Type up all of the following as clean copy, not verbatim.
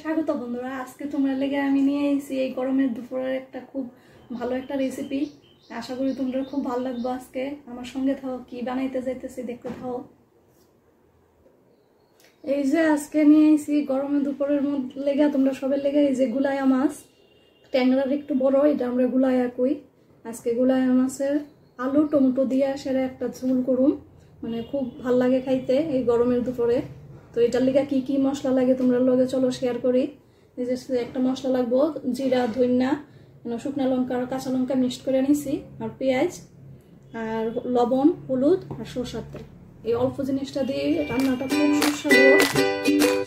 স্বাগত বন্ধুরা, আজকে তোমরা লেগে আমি নিয়ে এসেছি এই গরমের দুপুরের একটা খুব ভালো একটা রেসিপি। আশা করি তোমরা খুব ভালো লাগবে। আজকে আমার সঙ্গে থাকো, কি বানাইতে যাইতেছি দেখতে থাকো। এই যে আজকে নিয়ে এসেছি গরমের দুপুরের মধ্যে লেগে তোমরা সবের লেগে এই যে গুলাইয়া মাছ, ট্যাংরার একটু বড়, এটা আমরা গুলাইয়া কই। আজকে গুলাইয়া মাছের আলু টমেটো দিয়ে সেরা একটা ঝোল করুম, মানে খুব ভাল লাগে খাইতে এই গরমের দুপুরে। তো এটার লিগা কি কি মশলা লাগে তোমরা লগে চলো শেয়ার করি। এই যে একটা মশলা লাগবো জিরা, ধনিয়া, শুকনো লঙ্কা আর কাঁচা লঙ্কা মিক্সড করে নিছি, আর পেঁয়াজ আর লবণ, হলুদ আর সরষের তেল। এই অল্প জিনিসটা দিয়ে রান্নাটা খুব সুস্বাদু।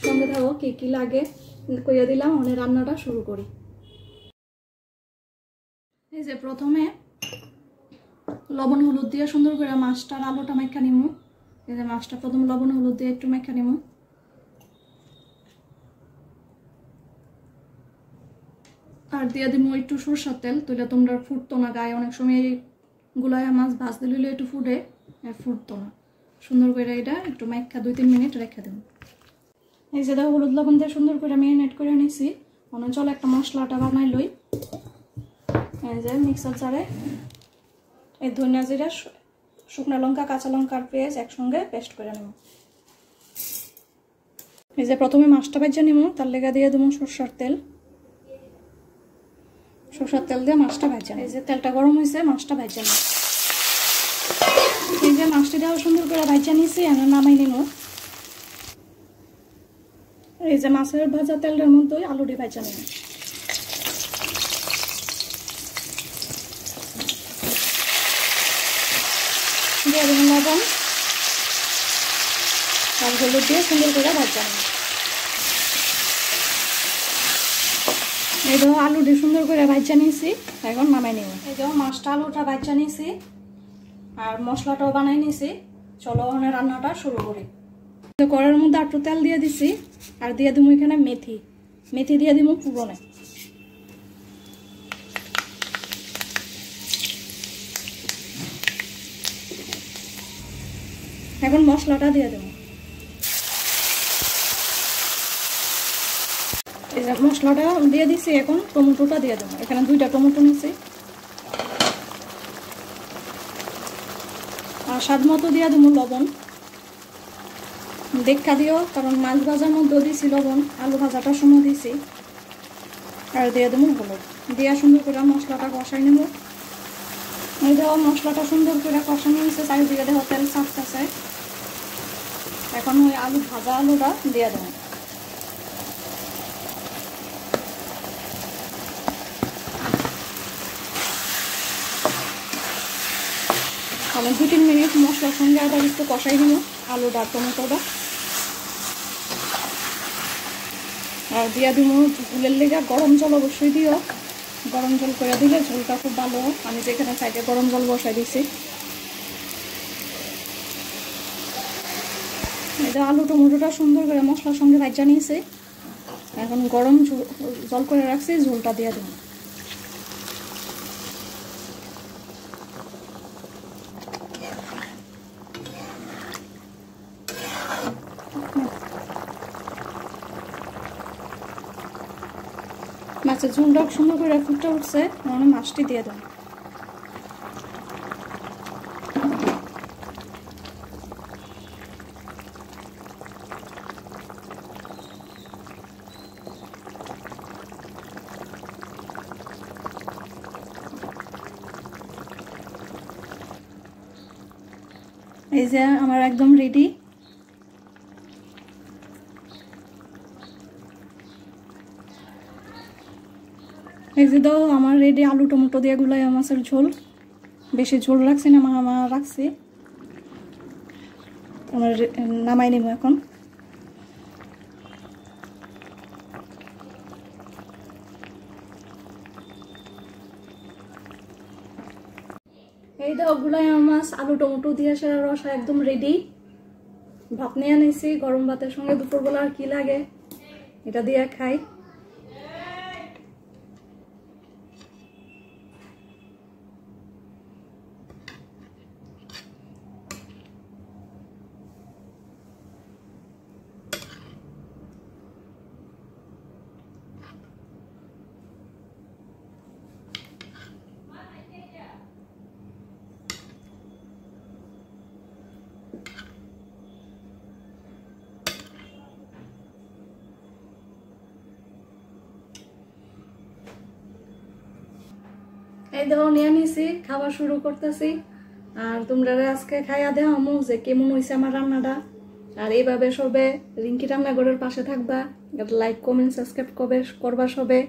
সঙ্গে থাকো, কি কি লাগে কইয়া দিলাম। মানে রান্নাটা শুরু করি। এই যে প্রথমে লবণ হলুদ দিয়ে সুন্দর করে মাছটার আলুটা মাখা নিমু। এই যে মাছটা প্রথম লবণ হলুদ দিয়ে একটু মাখা নিমু। আর দিয়ে দিব একটু সরষের তেল, তুলে তোমরা ফুটতো না গায়ে। অনেক সময় গুলাইয়া মাছ ভাজতে দিলে একটু ফুটতো না। সুন্দর করে এটা একটু মাখা 2-3 মিনিট রেখে দেব। এই যে হলুদ লবণ দিয়ে সুন্দর করে ম্যারিনেট করে নিছি। মনে চলো একটা মশলাটা বানাই লই। এই যে মিক্সার জারে এই ধনিয়া, জিরা, শুকনো লঙ্কা, কাঁচা লঙ্কা আর পেঁয়াজ একসঙ্গে পেস্ট করে নেব। এই যে প্রথমে মাছটা ভেজে নিব, তার লেগে দিয়ে দেবো সরষের তেল। সরষের তেল দিয়ে মাছটা ভেজে নেব। এই যে তেলটা গরম হয়েছে, মাছটা ভেজে নেব। এই যে মাছটি দেওয়া সুন্দর করে ভেজে নিয়েছি, আমি নামাই নিব। এই যে মাছের ভাজা তেলের মধ্যে আলুটি ভেজে নেব। দিয়ে দেবো লবণ আর হলুদ দিয়ে সুন্দর করে ভাজা নেব। এই দেখো আলুটি সুন্দর করে ভাজা নিয়েছি, এখন নামাই নেব। এই দেখো মাছটা আলুটা ভাজা নিয়েছি আর মশলাটাও বানাই নিয়েছি। চলো ওখানে রান্নাটা শুরু করি। কড়াইয়ের মধ্যে একটু তেল দিয়ে দিছি, আর দিয়ে দিব এখানে মেথি দিয়ে দিব পুরনে। এখন মশলাটা দিয়ে দেব। এই যে মশলাটা দিয়ে দিছি, এখন টমেটোটা দিয়ে দেবো। এখানে 2টা টমেটো নিয়েছি। আর স্বাদ মতো দিয়ে দেবো লবণ, দেখা দিও, কারণ মাছ ভাজার মধ্যে দিছি লবণ, আলু ভাজাটার সময় দিছি। আর দিয়ে দেবো হলুদ, দিয়ে সুন্দর করে মশলাটা কষাই নেব। এই দেখো মশলাটা সুন্দর করে কষানো হয়েছে, চারিদিকে দেখো তেল ছাড়তেছে। এখন ওই ভাজা আলুটা দিয়ে দেবো। আমি 2-3 মিনিট মশলার সঙ্গে আবার একটু কষাই দিব আলুটা টমেটোটা। আর দিয়ে দিব ঝোলের লেগে গরম জল, অবশ্যই দিও। গরম জল করে দিলে ঝোলটা খুব ভালো। আমি যেখানে সাইডে গরম জল বসাই দিছি। এই যে আলু টমেটোটা সুন্দর করে মশলার সঙ্গে ভাজা নিয়েছে, এখন গরম জল করে রাখছি, ঝোলটা দিয়ে দেব। মাছের ঝোলটা সুন্দর করে ফুটে উঠছে, মানে মাছটি দিয়ে দেব। এই যে আমার একদম রেডি। এই যে দাও আমার রেডি আলু টমেটো দিয়ে গুলাইয়া মাছের ঝোল। বেশি ঝোল রাখছি না, মা রাখছি। আমার নামাই নিব এখন। এই দেখো গুলাইয়া মাছ আলু টমেটো দিয়ে সেরা রসা একদম রেডি। ভাত নিয়ে নিয়েছি, গরম ভাতের সঙ্গে দুপুরবেলা আর কি লাগে, এটা দিয়ে খাই। এই দেখো নিয়ে নিছি, খাওয়া শুরু করতেছি। আর তোমরা আজকে খাইয়া দেওয়া আমু যে কেমন হয়েছে আমার রান্নাটা। আর এইভাবে সবে রিঙ্কি রান্নাঘরের পাশে থাকবা, লাইক কমেন্ট সাবস্ক্রাইব করবা সবে।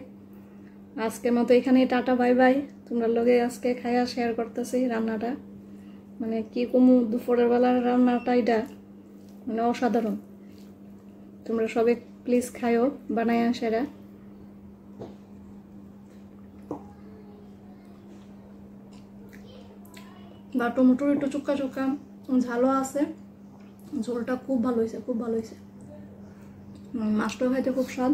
আজকের মতো এখানেই টাটা বাই বাই। তোমরা লগে আজকে খাইয়া শেয়ার করতেছি রান্নাটা, মানে কি কমু দুপুরের বেলার রান্নাটা, এটা মানে অসাধারণ। তোমরা সবে প্লিজ খাইও বানাইয়া সেরা। বা টমেটোর একটু চুক্কা চুক্কা ঝালও আছে, ঝোলটা খুব ভালো হয়েছে, খুব ভালো হয়েছে। মাছটাও খাইতে খুব স্বাদ।